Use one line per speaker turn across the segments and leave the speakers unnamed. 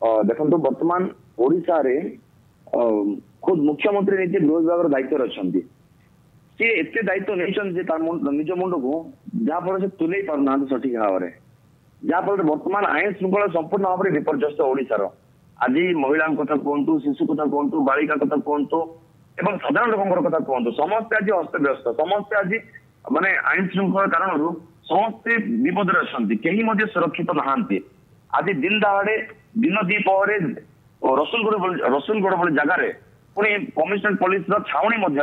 देखो बर्तमान ओडिशा रे खुद मुख्यमंत्री नीति गृह विभाग दायित्व अच्छा सी एत दायित्व नहीं निज मुंड को जहाँफल से तुले पारना सठिक भाव में जहाँफल वर्तमान आईन श्रृंखला संपूर्ण भाव में विपर्यस्त ओडिशार आज महिला कथा कहतु शिशु कथा कहतु बालिका कथा कहतु एवं साधारण लोक कथा कहतु समस्ते आज अस्तव्यस्त समस्ते आज माने आईन श्रृंखला कारण समस्ते विपद अच्छा सुरक्षित नहांती आज दिन दहाड़े दिन दीपहरे रसुलगढ़ भली जगार पुणी कमिशनरेट पुलिस छाउनी मध्य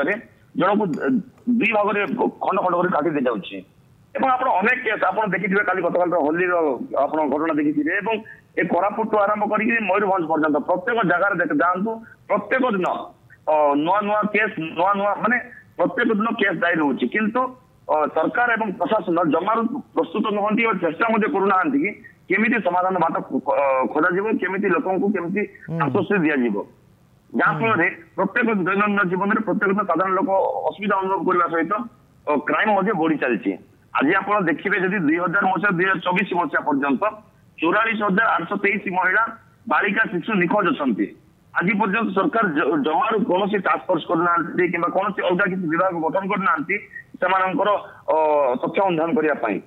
जन को दुई भाग में खंड खंड कर काटी दी जाऊँगी आप अनेक केस आप देखिए काली गतकाल होली आप घटना देखिए ए कोरापुट आरंभ कर मयूरभंज पर्यटन प्रत्येक जगार जातु प्रत्येक दिन नुआ नुआ केस नुआ नुआ माने प्रत्येक दिन केस दायर होची किंतु सरकार एवं प्रशासन जमार प्रस्तुत नुहंती और चेष्टा करूना कि केमिति समाधान बाट खोजा जीव केमिति लोक केमिति आश्वस्त दिया जीव जहाँ फल प्रत्येक दैनंदिन जीवन में प्रत्येक साधारण लोक असुविधा अनुभव करने सहित क्राइम बढ़ी चलती आज आप देखिए जब 2000 मसीहा 2024 मसीहा पर्यंत 44,823 महिला बालिका शिशु निखोज अच्छा आज पर्यंत सरकार जमार कौन टास्क फोर्स करना कि कौन अलग किसी विभाग गठन करना तथ्य अनुधान करने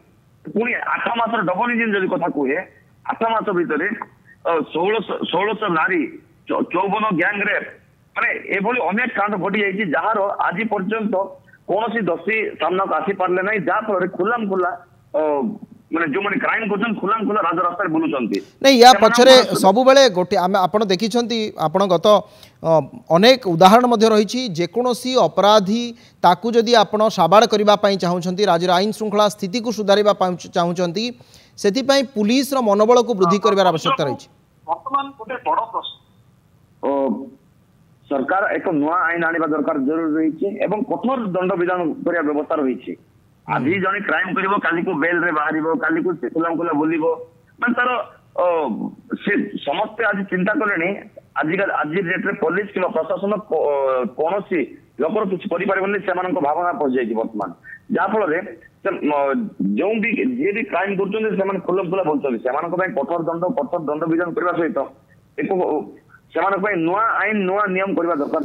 पुणी 8 मास डबल इंजिन जब कथा कहे 8 मास भितर 1600 नारी 54 गैंग रेप माने एभली अनेक कांड घटी जाइए जार आज पर्यंत कौन दोषी सामना को आसी पारे ना जहाँफल खुलाम खुला माने जो मैंने क्राइम कर खुलाम खुला राजरास्ता बुलूंट
नहीं या पछरे सब बेले गोटे आपण देखिछंती आपण गत अनेक उदाहरण मध्य रही जेकोसी अपराधी ताकू जदि आपण साबाड़ करबा पई चाहुछंती राज्य आईन श्रृंखला स्थिति को सुधारिबा चाहुछंती सेति पुलिस रो मनोबल को वृद्धि करबार आवश्यकता रही
वर्तमान गोटे बड़ प्रश्न
सरकार एक नुआ आईन आने दरकार जरूर रही है कठोर दंड विधान करने व्यवस्था रही आज जन क्राइम कर काली को बेल रे बाहर काली को खुलाम खुला बुल मान तार समस्ते आज चिंता कले आजिकल आज डेट में पुलिस कि प्रशासन कौन लोकर किसी कर भावना पहुंच जाए बर्तमान जहाँफल जो भी जी भी क्राइम कर खुलम खुला बोलते कठोर दंड विधान करने सहित एक नुआ आईन नुआ नियम करने दरकार।